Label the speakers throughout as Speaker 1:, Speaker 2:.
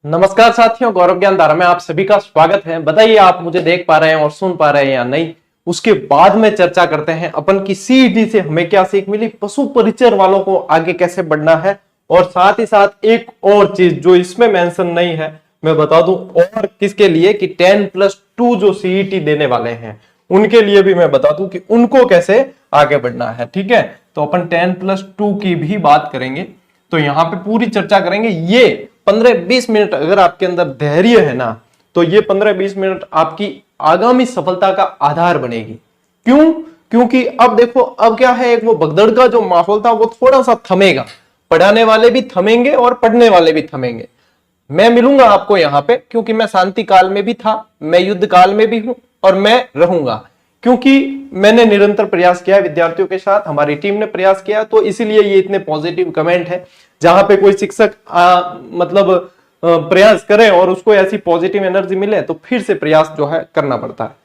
Speaker 1: नमस्कार साथियों, गौरव ज्ञान धारा में आप सभी का स्वागत है। बताइए आप मुझे देख पा रहे हैं और सुन पा रहे हैं या नहीं। उसके बाद में चर्चा करते हैं अपन की सीईटी से हमें क्या सीख मिली, पशु परिचर वालों को आगे कैसे बढ़ना है, और साथ ही साथ एक और चीज जो इसमें मेंशन नहीं है मैं बता दूं, और किसके लिए कि 10+2 जो सीईटी देने वाले हैं उनके लिए भी मैं बता दूं कि उनको कैसे आगे बढ़ना है। ठीक है, तो अपन 10+2 की भी बात करेंगे, तो यहां पे पूरी चर्चा करेंगे। ये 15-20 मिनट अगर आपके अंदर धैर्य है ना, तो ये 15-20 मिनट आपकी आगामी सफलता का आधार बनेगी। क्यों? क्योंकि अब देखो, अब क्या है, एक वो भगदड़ का जो माहौल था वो थोड़ा सा थमेगा, पढ़ाने वाले भी थमेंगे और पढ़ने वाले भी थमेंगे। मैं मिलूंगा आपको यहाँ पे, क्योंकि मैं शांति काल में भी था, मैं युद्ध काल में भी हूं और मैं रहूंगा, क्योंकि मैंने निरंतर प्रयास किया है विद्यार्थियों के साथ, हमारी टीम ने प्रयास किया, तो इसीलिए ये इतने पॉजिटिव कमेंट है। जहां पे कोई शिक्षक प्रयास करे और उसको ऐसी पॉजिटिव एनर्जी मिले तो फिर से प्रयास जो है करना पड़ता है।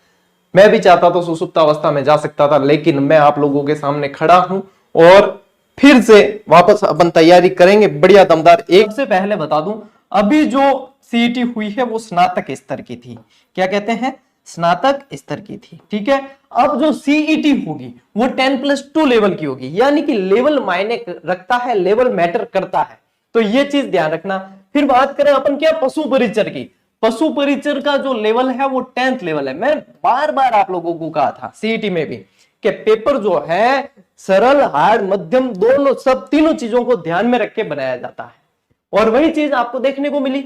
Speaker 1: मैं भी चाहता तो सुसुप्त अवस्था में जा सकता था, लेकिन मैं आप लोगों के सामने खड़ा हूं और फिर से वापस अपन तैयारी करेंगे बढ़िया दमदार। एक से पहले बता दूं, अभी जो सीईटी हुई है वो स्नातक स्तर की थी। क्या कहते हैं? स्नातक स्तर की थी। ठीक है, अब जो सीईटी होगी वो 10+2 लेवल की होगी, यानी कि लेवल मायने रखता है, लेवल मैटर करता है, तो ये चीज ध्यान रखना। फिर बात करें अपन क्या पशु परिचर की, पशु परिचर का जो लेवल है वो 10th लेवल है। मैं बार बार आप लोगों को कहा था सीईटी में भी कि पेपर जो है सरल, हार्ड, मध्यम, दोनों सब तीनों चीजों को ध्यान में रख के बनाया जाता है, और वही चीज आपको देखने को मिली।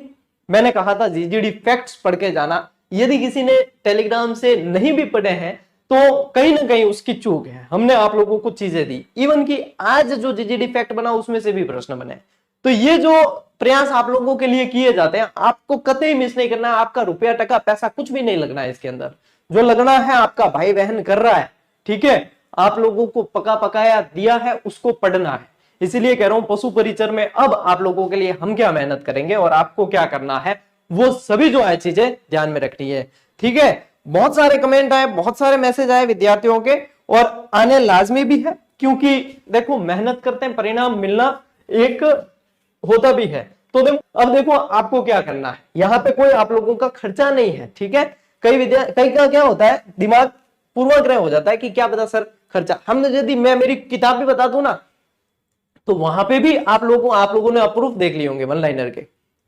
Speaker 1: मैंने कहा था जीजीडी फैक्ट्स पढ़ के जाना। यदि किसी ने टेलीग्राम से नहीं भी पढ़े हैं तो कहीं ना कहीं उसकी चूक है। हमने आप लोगों को चीजें दी, इवन कि आज जो जीजीडी फैक्ट बना उसमें से भी प्रश्न बने। तो ये जो प्रयास आप लोगों के लिए किए जाते हैं, आपको कतई मिस नहीं करना है। आपका रुपया टका पैसा कुछ भी नहीं लगना है इसके अंदर। जो लगना है आपका भाई बहन कर रहा है। ठीक है, आप लोगों को पका पकाया दिया है, उसको पढ़ना है। इसीलिए कह रहा हूं पशु परिचर में अब आप लोगों के लिए हम क्या मेहनत करेंगे और आपको क्या करना है, वो सभी जो है चीजें ध्यान में रखनी है। ठीक है, बहुत सारे कमेंट आए, बहुत सारे मैसेज आए विद्यार्थियों के, और आने लाजमी भी है, क्योंकि देखो मेहनत करते हैं, परिणाम मिलना एक होता भी है। तो देखो, अब देखो आपको क्या करना है, यहाँ पे कोई आप लोगों का खर्चा नहीं है। ठीक है, कई का क्या होता है, दिमाग पूर्वाग्रह हो जाता है कि क्या पता सर खर्चा। हम यदि मैं मेरी किताब भी बता दूं ना, तो वहां पे भी आप लोगों ने अप्रूव देख लिए होंगे वन लाइनर के।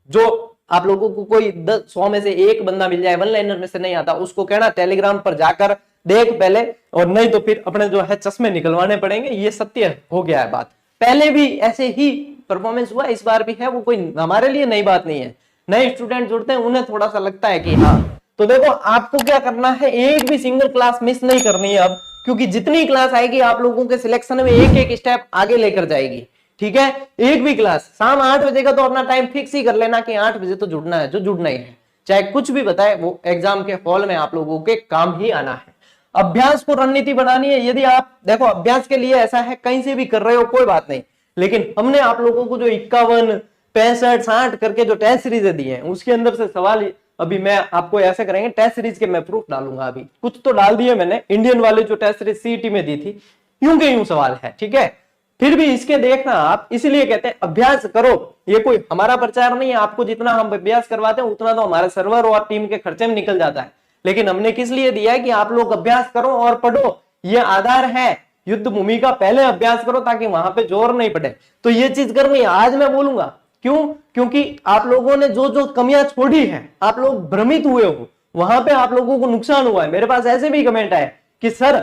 Speaker 1: जो आप लोगों को कोई 100 में से एक बंदा मिल जाए वन लाइनर में से नहीं आता, उसको कहना टेलीग्राम पर जाकर देख पहले, और नहीं तो फिर अपने जो है चश्मे निकलवाने पड़ेंगे। ये सत्य हो गया है बात, पहले भी ऐसे ही परफॉर्मेंस हुआ, इस बार भी है। वो कोई हमारे लिए नई बात नहीं है। नए स्टूडेंट जुड़ते हैं, उन्हें थोड़ा सा लगता है कि हाँ। तो देखो आपको क्या करना है, एक भी सिंगल क्लास मिस नहीं करनी है अब, क्योंकि जितनी क्लास आएगी आप लोगों के सिलेक्शन में एक एक स्टेप आगे लेकर जाएगी। ठीक है, एक भी क्लास शाम 8 बजे का तो अपना टाइम फिक्स ही कर लेना कि 8 बजे तो जुड़ना है, जो जुड़ना ही है, चाहे कुछ भी बताए, वो एग्जाम के हॉल में आप लोगों के काम ही आना है। अभ्यास को रणनीति बनानी है। यदि आप देखो अभ्यास के लिए ऐसा है, कहीं से भी कर रहे हो कोई बात नहीं, लेकिन हमने आप लोगों को जो 51, 65, 60 करके जो टेस्ट सीरीज दी है, उसके अंदर से सवाल अभी मैं आपको ऐसे करेंगे, टेस्ट सीरीज के मैं प्रूफ डालूंगा। अभी कुछ तो डाल दिए मैंने, इंडियन वाले जो टेस्ट सीरीज सीईटी में दी थी, यूं के यूं सवाल है। ठीक है, फिर भी इसके देखना आप, इसलिए कहते हैं अभ्यास करो। ये कोई हमारा प्रचार नहीं है, आपको जितना हम अभ्यास करवाते हैं उतना तो हमारे सर्वर और टीम के खर्चे में निकल जाता है, लेकिन हमने किस लिए दिया है कि आप लोग अभ्यास करो और पढ़ो। ये आधार है युद्ध भूमि का, पहले अभ्यास करो ताकि वहां पे जोर नहीं पड़े। तो ये चीज करनी है, आज मैं बोलूंगा। क्यों? क्योंकि आप लोगों ने जो जो कमियां छोड़ी है, आप लोग भ्रमित हुए हो, वहां पे आप लोगों को नुकसान हुआ है। मेरे पास ऐसे भी कमेंट आए कि सर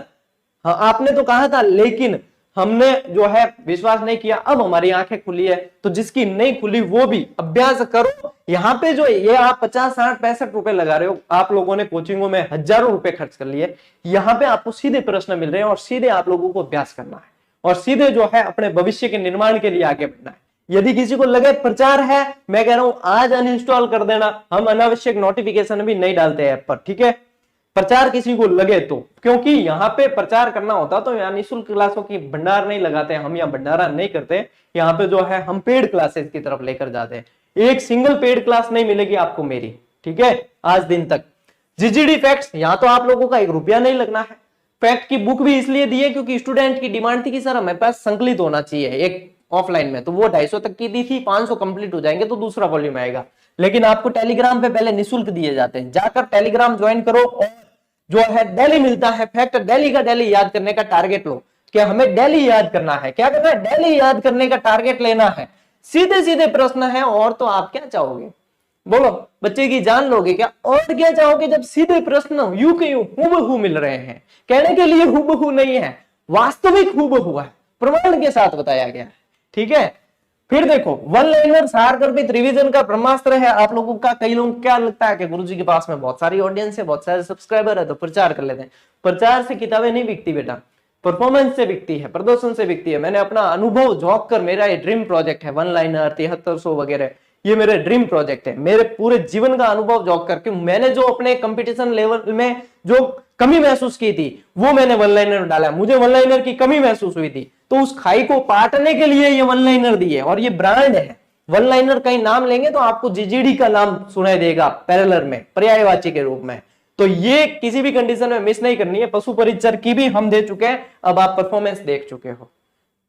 Speaker 1: हाँ आपने तो कहा था, लेकिन हमने जो है विश्वास नहीं किया, अब हमारी आंखें खुली है। तो जिसकी नहीं खुली वो भी अभ्यास करो। यहाँ पे जो ये आप 50, 60, 65 रुपए लगा रहे हो, आप लोगों ने कोचिंगों में हजारों रुपए खर्च कर लिए, यहाँ पे आपको सीधे प्रश्न मिल रहे हैं और सीधे आप लोगों को अभ्यास करना है और सीधे जो है अपने भविष्य के निर्माण के लिए आगे बढ़ना है। यदि किसी को लगे प्रचार है, मैं कह रहा हूं आज अनइंस्टॉल कर देना। हम अनावश्यक नोटिफिकेशन भी नहीं डालते ऐप पर। ठीक है, प्रचार किसी को लगे तो, क्योंकि यहाँ पे प्रचार करना होता तो यहाँ निःशुल्क क्लासों की भंडार नहीं लगाते हम, यहाँ भंडारा नहीं करते। यहाँ पे जो है हम पेड क्लासेस की तरफ लेकर जाते हैं। एक सिंगल पेड क्लास नहीं मिलेगी आपको मेरी। ठीक है, आज दिन तक जीजीडी फैक्ट्स, यहाँ तो आप लोगों का 1 रुपया नहीं लगना है। फैक्ट की बुक भी इसलिए दी है क्योंकि स्टूडेंट की डिमांड थी कि सर हमारे पास संकलित होना चाहिए एक ऑफलाइन में, तो वो 250 तक की दी थी। 500 कंप्लीट हो जाएंगे तो दूसरा वॉल्यूम आएगा।
Speaker 2: लेकिन आपको टेलीग्राम पे पहले निःशुल्क दिए जाते हैं, जाकर टेलीग्राम ज्वाइन करो और जो है डेली मिलता है फैक्ट, डेली का डेली याद करने का टारगेट लो कि हमें डेली याद करना है। क्या करना है? डेली याद करने का टारगेट लेना है। सीधे सीधे प्रश्न है, और तो आप क्या चाहोगे? बोलो, बच्चे की जान लोगे क्या? और क्या चाहोगे जब सीधे प्रश्न यूं के यूं हूबहू मिल रहे हैं? कहने के लिए हूबहू नहीं है, वास्तविक हूबहू है, प्रमाण के साथ बताया गया है। ठीक है, फिर देखो वन लाइनर सार गर्भित रिवीजन का ब्रह्मास्त्र है आप लोगों का। कई लोग क्या लगता है कि गुरुजी के पास में बहुत सारी ऑडियंस है, बहुत सारे सब्सक्राइबर है, तो प्रचार कर लेते हैं। प्रचार से किताबें नहीं बिकती बेटा, परफॉर्मेंस से बिकती है, प्रदर्शन से बिकती है। मैंने अपना अनुभव झोंक कर, मेरा ये ड्रीम प्रोजेक्ट है वन लाइनर 7300 वगैरह, ये मेरे ड्रीम प्रोजेक्ट है। मेरे पूरे जीवन का अनुभव झोंक करके मैंने जो अपने कंपटीशन लेवल में जो कमी महसूस की थी वो मैंने वन लाइनर में डाला। मुझे वन लाइनर की कमी महसूस हुई थी, तो उस खाई को पाटने के लिए ये वन लाइनर दी है, और ये ब्रांड है। वन लाइनर कहीं नाम लेंगे तो आपको जीजीडी का नाम सुनाई देगा पैरेलल में, पर्यायवाची के रूप में। तो ये किसी भी कंडीशन में मिस नहीं करनी है। पशु परिचर की भी हम दे चुके हैं, अब आप परफॉर्मेंस देख चुके हो,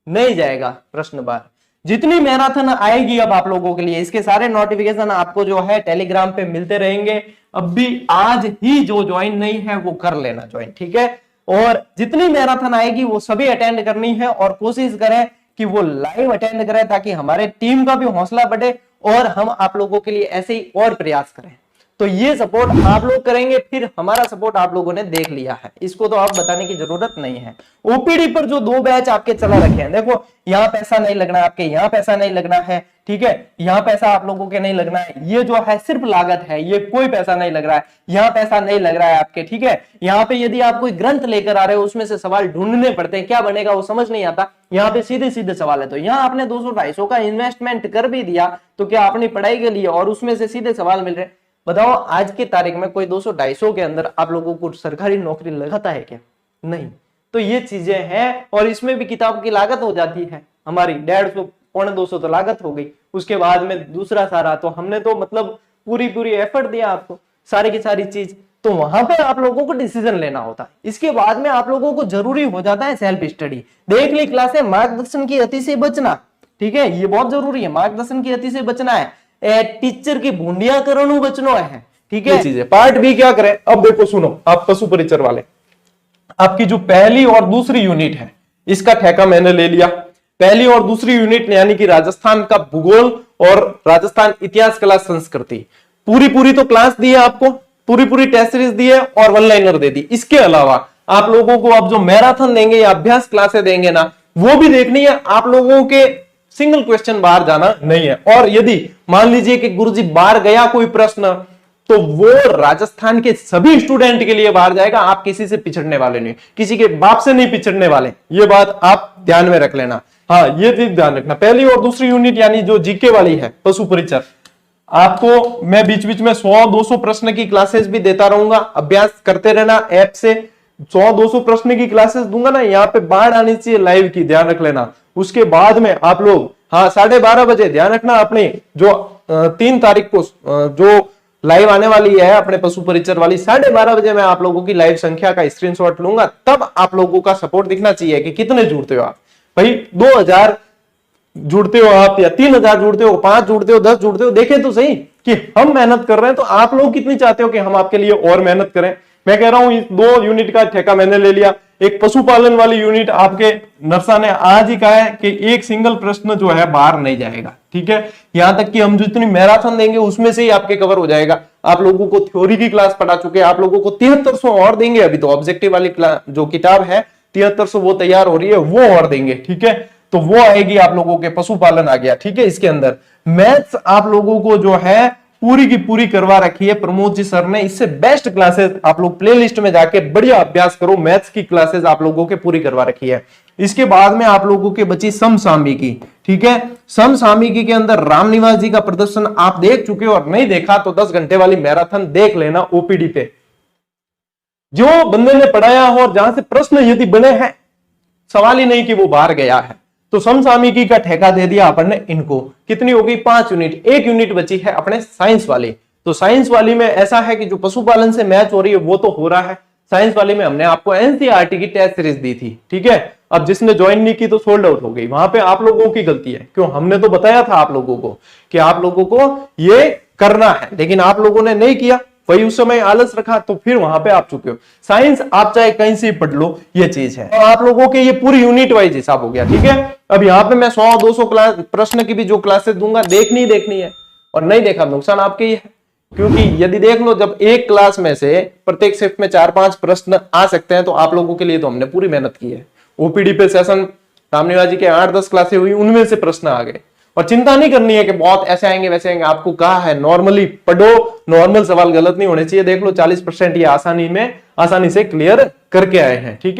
Speaker 2: नहीं जाएगा प्रश्न बार। जितनी मैराथन आएगी अब आप लोगों के लिए, इसके सारे नोटिफिकेशन आपको जो है टेलीग्राम पे मिलते रहेंगे। अब भी आज ही जो ज्वाइन नहीं है वो कर लेना ज्वाइन, ठीक है। और जितनी मैराथन आएगी वो सभी अटेंड करनी है, और कोशिश करें कि वो लाइव अटेंड करें, ताकि हमारे टीम का भी हौसला बढ़े और हम आप लोगों के लिए ऐसे ही और प्रयास करें। तो ये सपोर्ट आप लोग करेंगे, फिर हमारा सपोर्ट आप लोगों ने देख लिया है, इसको तो आप बताने की जरूरत नहीं है। ओपीडी पर जो 2 बैच आपके चला रखे हैं, देखो यहाँ पैसा नहीं लगना है आपके, यहाँ पैसा नहीं लगना है, ठीक है, यहाँ पैसा आप लोगों के नहीं लगना है, ये जो है सिर्फ लागत है, ये कोई पैसा नहीं लग रहा है, यहाँ पैसा नहीं लग रहा है आपके, ठीक है। यहाँ पे यदि आप कोई ग्रंथ लेकर आ रहे हो, उसमें से सवाल ढूंढने पड़ते हैं, क्या बनेगा वो समझ नहीं आता। यहाँ पे सीधे सीधे सवाल है, तो यहाँ आपने 200-250 का इन्वेस्टमेंट कर भी दिया, तो क्या अपनी पढ़ाई के लिए, और उसमें से सीधे सवाल मिल रहे। बताओ आज की तारीख में कोई 200-250 के अंदर आप लोगों को सरकारी नौकरी लगाता है क्या? नहीं। तो ये चीजें हैं, और इसमें भी किताब की लागत हो जाती है हमारी 150-200 तो लागत हो गई। उसके बाद में दूसरा सारा तो हमने तो मतलब पूरी एफर्ट दिया आपको, सारी की सारी चीज, तो वहां पे आप लोगों को डिसीजन लेना होता है। इसके बाद में आप लोगों को जरूरी हो जाता है सेल्फ स्टडी। देख ली क्लास है, मार्गदर्शन की अति से बचना, ठीक है, ये बहुत जरूरी है, मार्गदर्शन की अति से बचना है, टीचर की भूंडिया करनू बचनो है, ठीक है।
Speaker 1: चीजें पार्ट बी क्या करें, अब देखो सुनो, आप पशु परिचर वाले, आपकी जो पहली और दूसरी यूनिट है इसका ठेका मैंने ले लिया। पहली और दूसरी यूनिट यानी कि राजस्थान का भूगोल और राजस्थान इतिहास कला संस्कृति, पूरी तो क्लास दी है आपको, पूरी टेस्ट सीरीज दी है और वन लाइनर दे दी। इसके अलावा आप लोगों को अब जो मैराथन देंगे या अभ्यास क्लासें देंगे ना, वो भी देखनी है। आप लोगों के सिंगल क्वेश्चन बाहर जाना नहीं है। और यदि मान लीजिए कि गुरुजी बाहर गया कोई प्रश्न, तो वो राजस्थान के सभी स्टूडेंट के लिए बाहर जाएगा, आप किसी से पिछड़ने वाले नहीं, किसी के बाप से नहीं पिछड़ने वाले, ये बात आप ध्यान में रख लेना। हाँ, ये चीज ध्यान रखना। पहली और दूसरी यूनिट यानी जो जीके वाली है पशु परिचर, आपको मैं बीच बीच में 100-200 प्रश्न की क्लासेस भी देता रहूंगा, अभ्यास करते रहना। ऐप से 100-200 प्रश्न की क्लासेस दूंगा ना, यहाँ पे बाढ़ आनी चाहिए लाइव की, ध्यान रख लेना। उसके बाद में आप लोग हाँ 12:30 बजे ध्यान रखना, अपने जो 3 तारीख को जो लाइव आने वाली है अपने पशु परिचर वाली, 12:30 बजे मैं आप लोगों की लाइव संख्या का स्क्रीनशॉट लूंगा। तब आप लोगों का सपोर्ट दिखना चाहिए कि कितने जुड़ते हो आप। भाई 2000 जुड़ते हो आप, या 3000 जुड़ते हो, 5 जुड़ते हो, 10 जुड़ते हो, देखें तो सही कि हम मेहनत कर रहे हैं, तो आप लोग कितनी चाहते हो कि हम आपके लिए और मेहनत करें। मैं कह रहा हूं इस 2 यूनिट का ठेका मैंने ले लिया। एक पशुपालन वाली यूनिट आपके नरसा ने आज ही कहा है कि एक सिंगल प्रश्न जो है बाहर नहीं जाएगा, ठीक है। यहां तक कि हम जितनी मैराथन देंगे उसमें से ही आपके कवर हो जाएगा। आप लोगों को थ्योरी की क्लास पढ़ा चुके हैं, आप लोगों को 7300 और देंगे। अभी तो ऑब्जेक्टिव वाली जो किताब है 7300 वो तैयार हो रही है, वो और देंगे, ठीक है। तो वो आएगी आप लोगों के, पशुपालन आ गया, ठीक है। इसके अंदर मैथ्स आप लोगों को जो है पूरी की पूरी करवा रखी है प्रमोद जी सर ने। इससे बेस्ट क्लासेस आप लोग प्लेलिस्ट में जाके बढ़िया अभ्यास करो, मैथ्स की क्लासेस आप लोगों के पूरी करवा रखी है। इसके बाद में आप लोगों के बची समसामयिकी, ठीक है। समसामयिकी के अंदर रामनिवास जी का प्रदर्शन आप देख चुके हो, और नहीं देखा तो 10 घंटे वाली मैराथन देख लेना ओपीडी पे। जो बंदे ने पढ़ाया हो और जहां से प्रश्न यदि बने हैं, सवाल ही नहीं कि वो बाहर गया है। तो समसामयिकी का ठेका दे दिया अपन ने इनको। कितनी हो गई? 5 यूनिट। 1 यूनिट बची है अपने साइंस वाली। तो साइंस वाली में ऐसा है कि जो पशुपालन से मैच हो रही है वो तो हो रहा है। साइंस वाली में हमने आपको एनसीईआरटी की टेस्ट सीरीज दी थी, ठीक है। अब जिसने ज्वाइन नहीं की तो सोल्ड आउट हो गई, वहां पे आप लोगों की गलती है। क्यों? हमने तो बताया था आप लोगों को कि आप लोगों को ये करना है, लेकिन आप लोगों ने नहीं किया, वही उस समय आलस रखा, तो फिर वहां पे आप चुके हो। साइंस आप चाहे कहीं से पढ़ लो, ये चीज है। और आप लोगों के ये पूरी यूनिट वाइज हिसाब हो गया, ठीक है। अब यहाँ पे मैं 100-200 क्लास प्रश्न की भी जो क्लासेस दूंगा, देखनी है, और नहीं देखा नुकसान आपके ही है। क्योंकि यदि देख लो, जब एक क्लास में से प्रत्येक शिफ्ट में 4-5 प्रश्न आ सकते हैं, तो आप लोगों के लिए तो हमने पूरी मेहनत की है। ओपीडी पे सेशन सामने जी के 8-10 क्लासें हुई, उनमें से प्रश्न आ गए। और चिंता नहीं करनी है कि बहुत ऐसे आएंगे वैसे आएंगे, आपको कहा है नॉर्मली पढ़ो, नॉर्मल सवाल गलत नहीं होने चाहिए। देख लो 40% ये आसानी से क्लियर करके आए हैं, ठीक है।